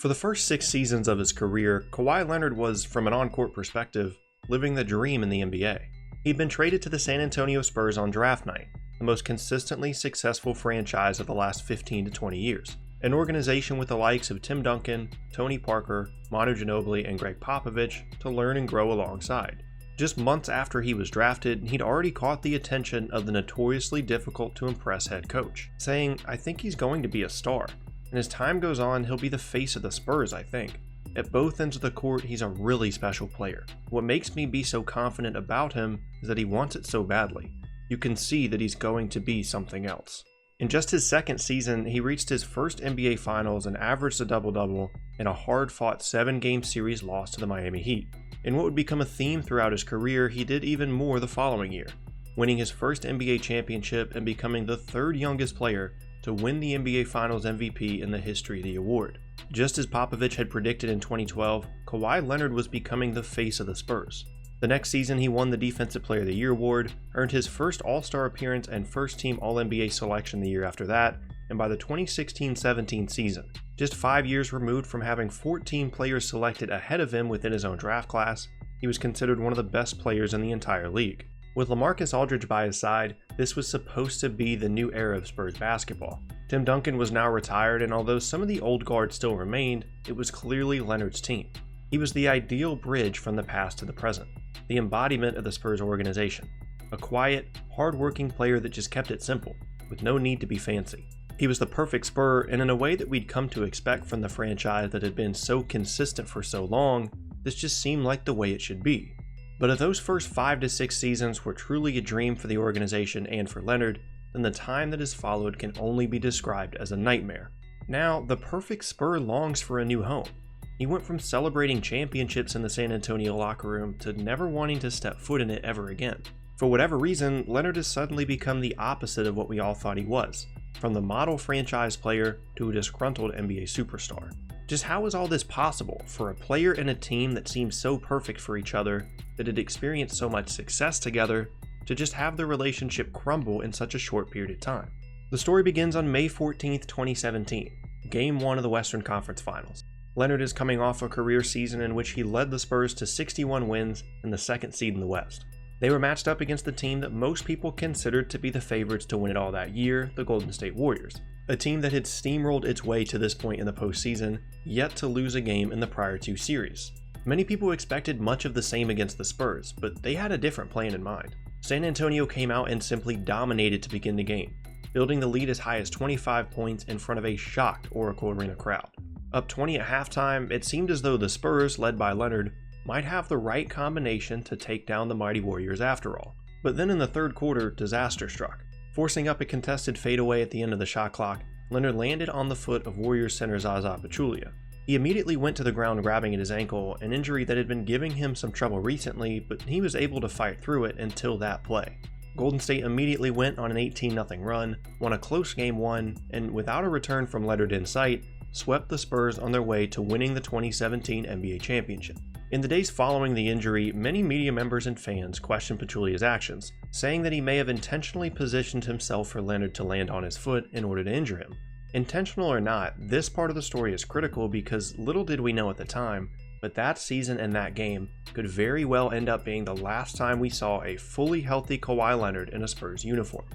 For the first 6 seasons of his career, Kawhi Leonard was, from an on-court perspective, living the dream in the NBA. He'd been traded to the San Antonio Spurs on draft night, the most consistently successful franchise of the last 15 to 20 years. An organization with the likes of Tim Duncan, Tony Parker, Manu Ginobli, and Greg Popovich to learn and grow alongside. Just months after he was drafted, he'd already caught the attention of the notoriously difficult to impress head coach, saying, "I think he's going to be a star. And as time goes on, he'll be the face of the Spurs, I think. At both ends of the court, he's a really special player. What makes me be so confident about him is that he wants it so badly. You can see that he's going to be something else." In just his second season, he reached his first NBA Finals and averaged a double-double in a hard-fought 7-game series loss to the Miami Heat. In what would become a theme throughout his career, he did even more the following year, winning his first NBA championship and becoming the 3rd youngest player to win the NBA Finals MVP in the history of the award. Just as Popovich had predicted in 2012, Kawhi Leonard was becoming the face of the Spurs. The next season, he won the Defensive Player of the Year award, earned his first All-Star appearance and first-team All-NBA selection the year after that, and by the 2016-17 season, just 5 years removed from having 14 players selected ahead of him within his own draft class, he was considered one of the best players in the entire league. With LaMarcus Aldridge by his side, this was supposed to be the new era of Spurs basketball. Tim Duncan was now retired, and although some of the old guard still remained, it was clearly Leonard's team. He was the ideal bridge from the past to the present, the embodiment of the Spurs organization. A quiet, hard-working player that just kept it simple, with no need to be fancy. He was the perfect Spur, and in a way that we'd come to expect from the franchise that had been so consistent for so long, this just seemed like the way it should be. But if those first 5 to 6 seasons were truly a dream for the organization and for Leonard, then the time that has followed can only be described as a nightmare. Now, the perfect Spur longs for a new home. He went from celebrating championships in the San Antonio locker room to never wanting to step foot in it ever again. For whatever reason, Leonard has suddenly become the opposite of what we all thought he was, from the model franchise player to a disgruntled NBA superstar. Just how is all this possible for a player and a team that seemed so perfect for each other, that had experienced so much success together, to just have their relationship crumble in such a short period of time? The story begins on May 14th, 2017, Game 1 of the Western Conference Finals. Leonard is coming off a career season in which he led the Spurs to 61 wins and the 2nd seed in the West. They were matched up against the team that most people considered to be the favorites to win it all that year, the Golden State Warriors, a team that had steamrolled its way to this point in the postseason, yet to lose a game in the prior 2 series. Many people expected much of the same against the Spurs, but they had a different plan in mind. San Antonio came out and simply dominated to begin the game, building the lead as high as 25 points in front of a shocked Oracle Arena crowd. Up 20 at halftime, it seemed as though the Spurs, led by Leonard, might have the right combination to take down the mighty Warriors after all. But then in the 3rd quarter, disaster struck. Forcing up a contested fadeaway at the end of the shot clock, Leonard landed on the foot of Warriors center Zaza Pachulia. He immediately went to the ground grabbing at his ankle, an injury that had been giving him some trouble recently, but he was able to fight through it until that play. Golden State immediately went on an 18-0 run, won a close Game 1, and without a return from Leonard in sight, swept the Spurs on their way to winning the 2017 NBA championship. In the days following the injury, many media members and fans questioned Pachulia's actions, saying that he may have intentionally positioned himself for Leonard to land on his foot in order to injure him. Intentional or not, this part of the story is critical because little did we know at the time, but that season and that game could very well end up being the last time we saw a fully healthy Kawhi Leonard in a Spurs uniform.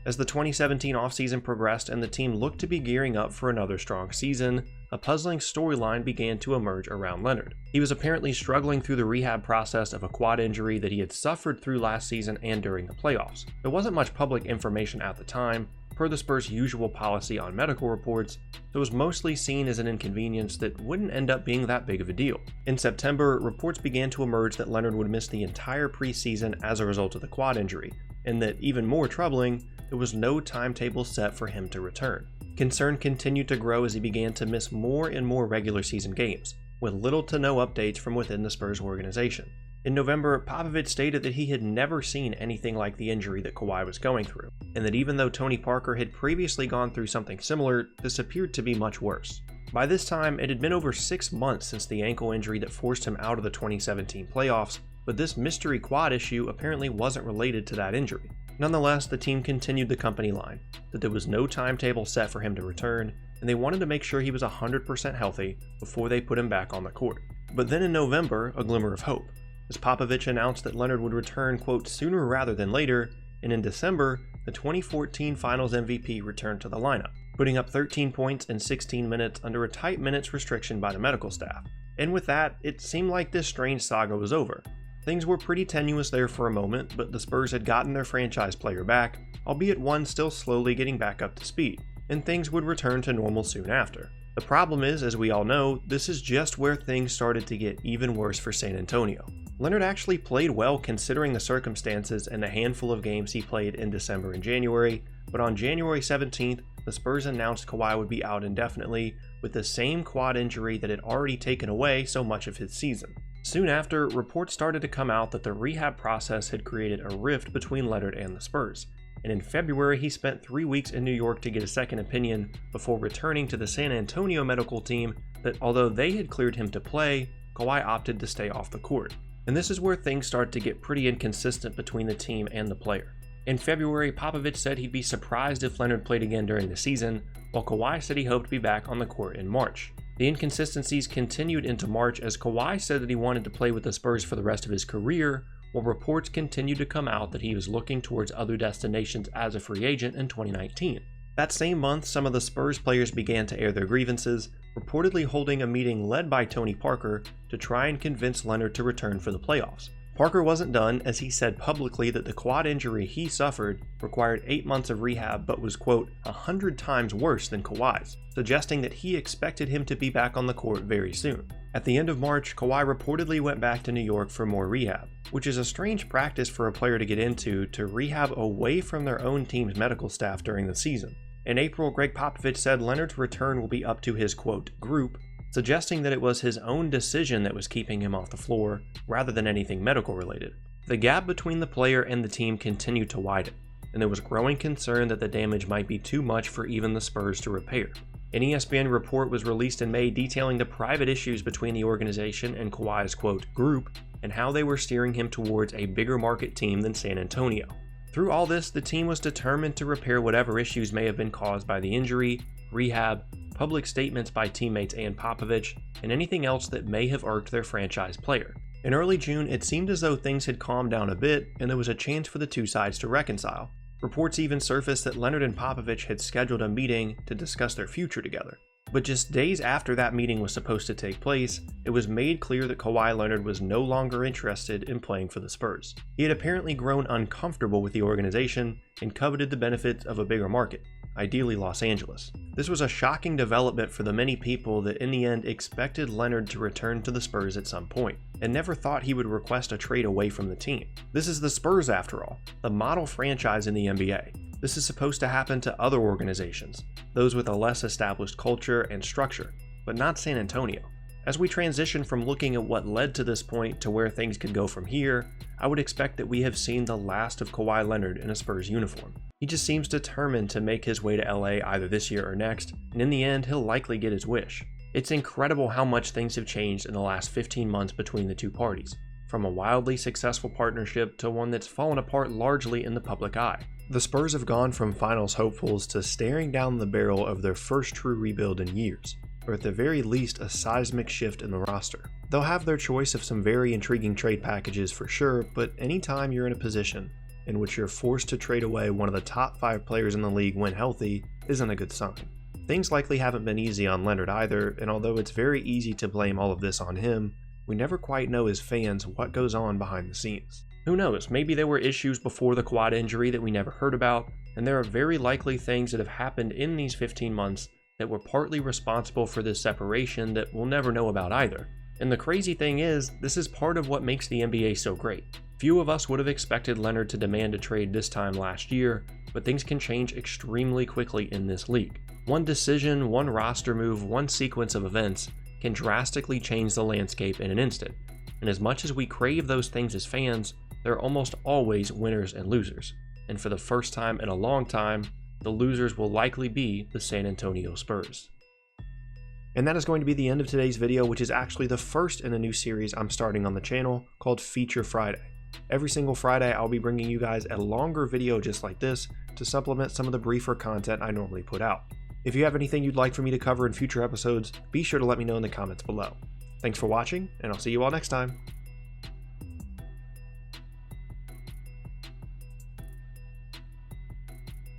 As the 2017 offseason progressed and the team looked to be gearing up for another strong season, a puzzling storyline began to emerge around Leonard. He was apparently struggling through the rehab process of a quad injury that he had suffered through last season and during the playoffs. There wasn't much public information at the time, per the Spurs' usual policy on medical reports, so it was mostly seen as an inconvenience that wouldn't end up being that big of a deal. In September, reports began to emerge that Leonard would miss the entire preseason as a result of the quad injury, and that, even more troubling, there was no timetable set for him to return. Concern continued to grow as he began to miss more and more regular season games, with little to no updates from within the Spurs organization. In November, Popovich stated that he had never seen anything like the injury that Kawhi was going through, and that even though Tony Parker had previously gone through something similar, this appeared to be much worse. By this time, it had been over 6 months since the ankle injury that forced him out of the 2017 playoffs, but this mystery quad issue apparently wasn't related to that injury. Nonetheless, the team continued the company line, that there was no timetable set for him to return, and they wanted to make sure he was 100% healthy before they put him back on the court. But then in November, a glimmer of hope, as Popovich announced that Leonard would return, quote, sooner rather than later, and in December, the 2014 Finals MVP returned to the lineup, putting up 13 points in 16 minutes under a tight minutes restriction by the medical staff. And with that, it seemed like this strange saga was over. Things were pretty tenuous there for a moment, but the Spurs had gotten their franchise player back, albeit one still slowly getting back up to speed, and things would return to normal soon after. The problem is, as we all know, this is just where things started to get even worse for San Antonio. Leonard actually played well considering the circumstances and the handful of games he played in December and January, but on January 17th, the Spurs announced Kawhi would be out indefinitely with the same quad injury that had already taken away so much of his season. Soon after, reports started to come out that the rehab process had created a rift between Leonard and the Spurs, and in February he spent 3 weeks in New York to get a second opinion before returning to the San Antonio medical team that although they had cleared him to play, Kawhi opted to stay off the court. And this is where things start to get pretty inconsistent between the team and the player. In February, Popovich said he'd be surprised if Leonard played again during the season, while Kawhi said he hoped to be back on the court in March. The inconsistencies continued into March as Kawhi said that he wanted to play with the Spurs for the rest of his career, while reports continued to come out that he was looking towards other destinations as a free agent in 2019. That same month, some of the Spurs players began to air their grievances, reportedly holding a meeting led by Tony Parker to try and convince Leonard to return for the playoffs. Parker wasn't done, as he said publicly that the quad injury he suffered required 8 months of rehab but was, quote, 100 times worse than Kawhi's, suggesting that he expected him to be back on the court very soon. At the end of March, Kawhi reportedly went back to New York for more rehab, which is a strange practice for a player to get into, to rehab away from their own team's medical staff during the season. In April, Greg Popovich said Leonard's return will be up to his, quote, group, suggesting that it was his own decision that was keeping him off the floor, rather than anything medical related. The gap between the player and the team continued to widen, and there was growing concern that the damage might be too much for even the Spurs to repair. An ESPN report was released in May detailing the private issues between the organization and Kawhi's, quote, group, and how they were steering him towards a bigger market team than San Antonio. Through all this, the team was determined to repair whatever issues may have been caused by the injury, rehab, public statements by teammates and Popovich, and anything else that may have irked their franchise player. In early June, it seemed as though things had calmed down a bit and there was a chance for the two sides to reconcile. Reports even surfaced that Leonard and Popovich had scheduled a meeting to discuss their future together. But just days after that meeting was supposed to take place, it was made clear that Kawhi Leonard was no longer interested in playing for the Spurs. He had apparently grown uncomfortable with the organization and coveted the benefits of a bigger market, ideally Los Angeles. This was a shocking development for the many people that in the end expected Leonard to return to the Spurs at some point, and never thought he would request a trade away from the team. This is the Spurs after all, the model franchise in the NBA. This is supposed to happen to other organizations, those with a less established culture and structure, but not San Antonio. As we transition from looking at what led to this point to where things could go from here, I would expect that we have seen the last of Kawhi Leonard in a Spurs uniform. He just seems determined to make his way to LA either this year or next, and in the end he'll likely get his wish. It's incredible how much things have changed in the last 15 months between the two parties, from a wildly successful partnership to one that's fallen apart largely in the public eye. The Spurs have gone from finals hopefuls to staring down the barrel of their first true rebuild in years, or at the very least a seismic shift in the roster. They'll have their choice of some very intriguing trade packages for sure, but anytime you're in a position in which you're forced to trade away one of the top 5 players in the league when healthy isn't a good sign. Things likely haven't been easy on Leonard either, and although it's very easy to blame all of this on him, we never quite know as fans what goes on behind the scenes. Who knows, maybe there were issues before the quad injury that we never heard about, and there are very likely things that have happened in these 15 months that were partly responsible for this separation that we'll never know about either. And the crazy thing is, this is part of what makes the NBA so great. Few of us would have expected Leonard to demand a trade this time last year, but things can change extremely quickly in this league. One decision, one roster move, one sequence of events can drastically change the landscape in an instant. And as much as we crave those things as fans, there are almost always winners and losers. And for the first time in a long time, the losers will likely be the San Antonio Spurs. And that is going to be the end of today's video, which is actually the first in a new series I'm starting on the channel called Feature Friday. Every single Friday, I'll be bringing you guys a longer video just like this to supplement some of the briefer content I normally put out. If you have anything you'd like for me to cover in future episodes, be sure to let me know in the comments below. Thanks for watching, and I'll see you all next time.